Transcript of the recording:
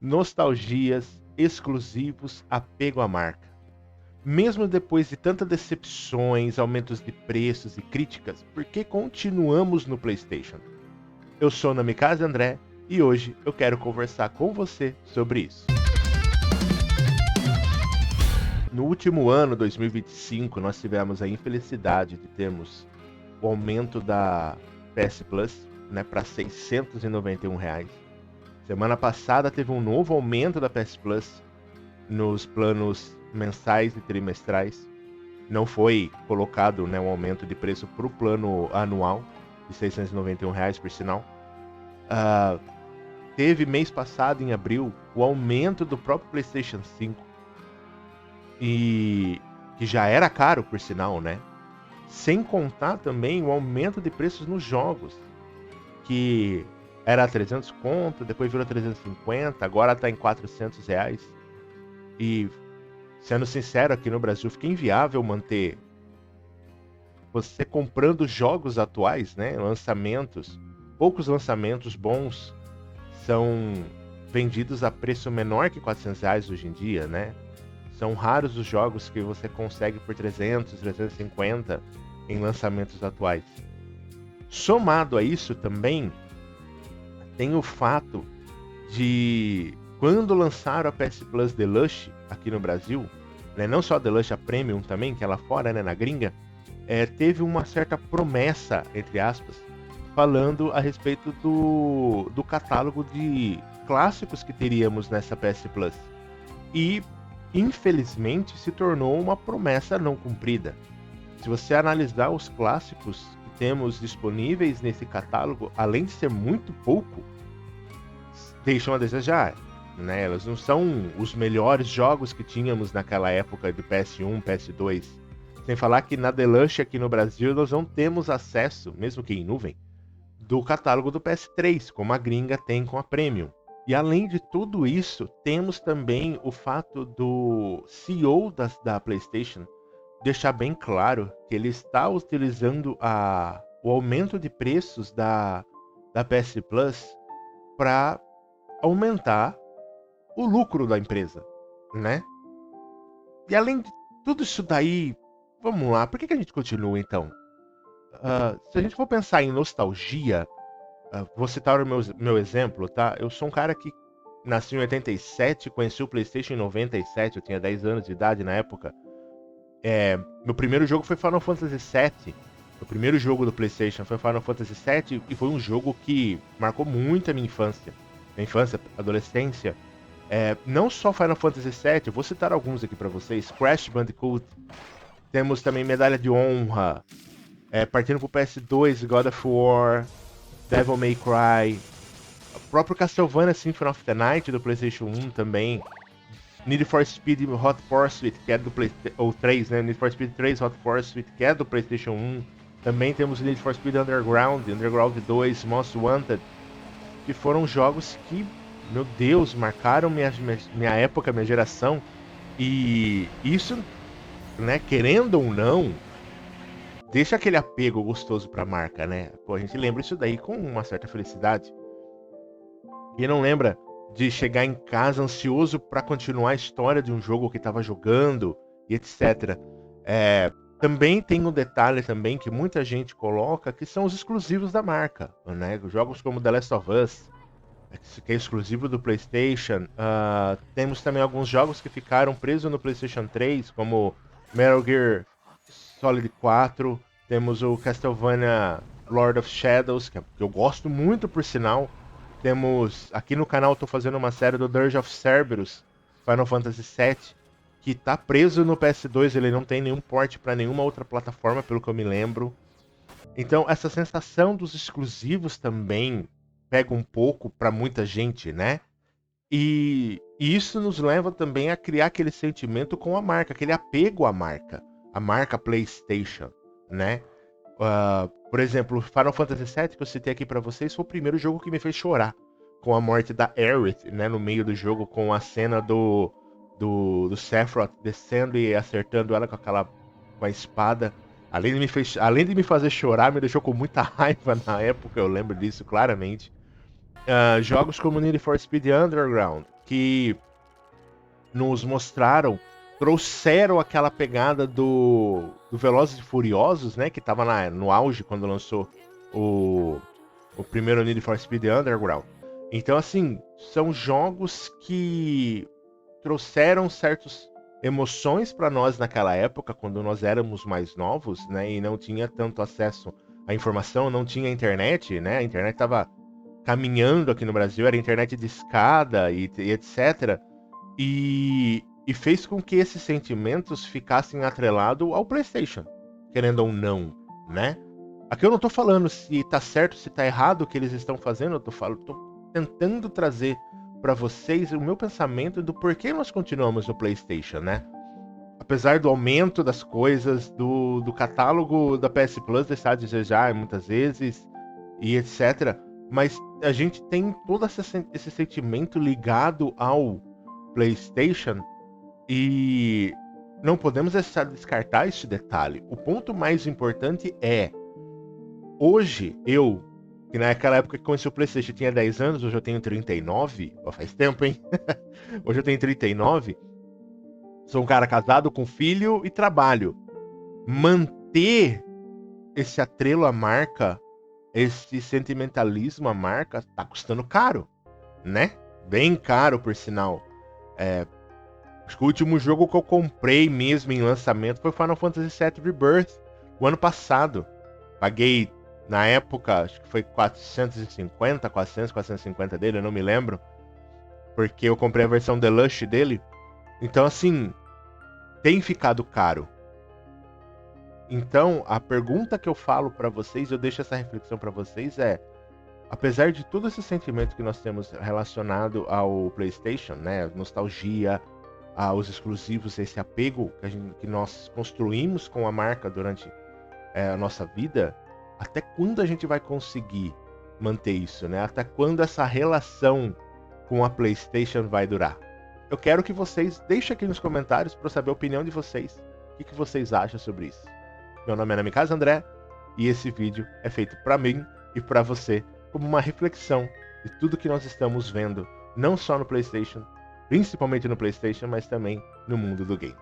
nostalgias, exclusivos, apego à marca. Mesmo depois de tantas decepções, aumentos de preços e críticas, por que continuamos no PlayStation? Eu sou Namikaze André e hoje eu quero conversar com você sobre isso. No último ano, 2025, nós tivemos a infelicidade de termos o aumento da PS Plus, né, para R$ 691. Semana passada teve um novo aumento da PS Plus nos planos mensais e trimestrais. Não foi colocado, né, um aumento de preço para o plano anual de R$ 691, por sinal. Teve mês passado, em abril, o aumento do próprio PlayStation 5. E que já era caro, por sinal, né? Sem contar também o aumento de preços nos jogos, que era 300 conto, depois virou 350, agora tá em R$ 400. E, sendo sincero, aqui no Brasil fica inviável manter você comprando jogos atuais, né? Lançamentos, poucos lançamentos bons são vendidos a preço menor que R$ 400 hoje em dia, né? São raros os jogos que você consegue por 300, 350 em lançamentos atuais. Somado a isso também, tem o fato de quando lançaram a PS Plus Deluxe aqui no Brasil, né, não só a Deluxe, a Premium também, que é lá fora, né, na gringa, teve uma certa promessa, entre aspas, falando a respeito do catálogo de clássicos que teríamos nessa PS Plus. E, infelizmente, se tornou uma promessa não cumprida. Se você analisar os clássicos que temos disponíveis nesse catálogo, além de ser muito pouco, deixam a desejar, né? Elas não são os melhores jogos que tínhamos naquela época de PS1, PS2. Sem falar que na Deluxe aqui no Brasil nós não temos acesso, mesmo que em nuvem, do catálogo do PS3, como a gringa tem com a Premium. E além de tudo isso, temos também o fato do CEO da PlayStation deixar bem claro que ele está utilizando o aumento de preços da PS Plus para aumentar o lucro da empresa, né? E além de tudo isso daí, vamos lá, por que a gente continua então? Se a gente for pensar em nostalgia, vou citar o meu exemplo, tá? Eu sou um cara que nasci em 87, conheci o PlayStation em 97, eu tinha 10 anos de idade na época. Meu primeiro jogo foi Final Fantasy VII. O primeiro jogo do PlayStation foi Final Fantasy VII e foi um jogo que marcou muito a minha infância. Minha infância, adolescência. Não só Final Fantasy VII, eu vou citar alguns aqui pra vocês. Crash Bandicoot. Temos também Medalha de Honra. Partindo pro PS2, God of War. Devil May Cry. O próprio Castlevania Symphony of the Night do PlayStation 1 também. Need for Speed Hot Pursuit, que é do PlayStation... Ou 3, né? Need for Speed 3 Hot Pursuit, que é do PlayStation 1. Também temos Need for Speed Underground, Underground 2, Most Wanted, que foram jogos que, meu Deus, marcaram minha época, minha geração. E isso, né, querendo ou não, deixa aquele apego gostoso pra marca, né? Pô, a gente lembra isso daí com uma certa felicidade. Quem não lembra de chegar em casa ansioso para continuar a história de um jogo que estava jogando e etc. Também tem um detalhe também que muita gente coloca, que são os exclusivos da marca, né? Jogos como The Last of Us, que é exclusivo do PlayStation. Temos também alguns jogos que ficaram presos no PlayStation 3, como Metal Gear Solid 4. Temos o Castlevania Lord of Shadows, que eu gosto muito, por sinal. Temos, aqui no canal, estou fazendo uma série do Dirge of Cerberus, Final Fantasy VII, que está preso no PS2, ele não tem nenhum port para nenhuma outra plataforma, pelo que eu me lembro. Então, essa sensação dos exclusivos também pega um pouco para muita gente, né? E isso nos leva também a criar aquele sentimento com a marca, aquele apego à marca, a marca PlayStation, né? Por exemplo, Final Fantasy VII, que eu citei aqui pra vocês, foi o primeiro jogo que me fez chorar. Com a morte da Aerith, né? No meio do jogo, com a cena do Sephiroth descendo e acertando ela com a espada. Além de me fazer chorar, me deixou com muita raiva na época, eu lembro disso claramente. Jogos como Need for Speed Underground, que nos mostraram, trouxeram aquela pegada do Velozes e Furiosos, né? Que tava no auge quando lançou o primeiro Need for Speed Underground. Então, assim, são jogos que trouxeram certas emoções para nós naquela época, quando nós éramos mais novos, né? E não tinha tanto acesso à informação, não tinha internet, né? A internet estava caminhando aqui no Brasil, era internet de escada e etc. E fez com que esses sentimentos ficassem atrelados ao PlayStation, querendo ou não, né? Aqui eu não tô falando se tá certo, se tá errado o que eles estão fazendo, eu tô tentando trazer para vocês o meu pensamento do porquê nós continuamos no PlayStation, né? Apesar do aumento das coisas, do catálogo da PS Plus deixar de desejar muitas vezes e etc. Mas a gente tem todo esse sentimento ligado ao PlayStation e não podemos deixar de descartar este detalhe. O ponto mais importante é, hoje que naquela época que conheci o PlayStation tinha 10 anos, hoje eu tenho 39, faz tempo, hein? Hoje eu tenho 39, sou um cara casado com filho e trabalho. Manter esse atrelo à marca, esse sentimentalismo à marca, tá custando caro, né? Bem caro, por sinal. Acho que o último jogo que eu comprei mesmo em lançamento foi Final Fantasy VII Rebirth, o ano passado. Paguei, na época, acho que foi 450 dele, eu não me lembro. Porque eu comprei a versão Deluxe dele. Então, assim, tem ficado caro. Então, a pergunta que eu falo para vocês, eu deixo essa reflexão para vocês apesar de todo esse sentimento que nós temos relacionado ao PlayStation, né, nostalgia, aos exclusivos, esse apego que nós construímos com a marca durante a nossa vida, até quando a gente vai conseguir manter isso, né? Até quando essa relação com a PlayStation vai durar? Eu quero que vocês deixem aqui nos comentários para eu saber a opinião de vocês. O que vocês acham sobre isso? Meu nome é Namikaze André e esse vídeo é feito para mim e para você como uma reflexão de tudo que nós estamos vendo, não só no PlayStation, principalmente no PlayStation, mas também no mundo do games.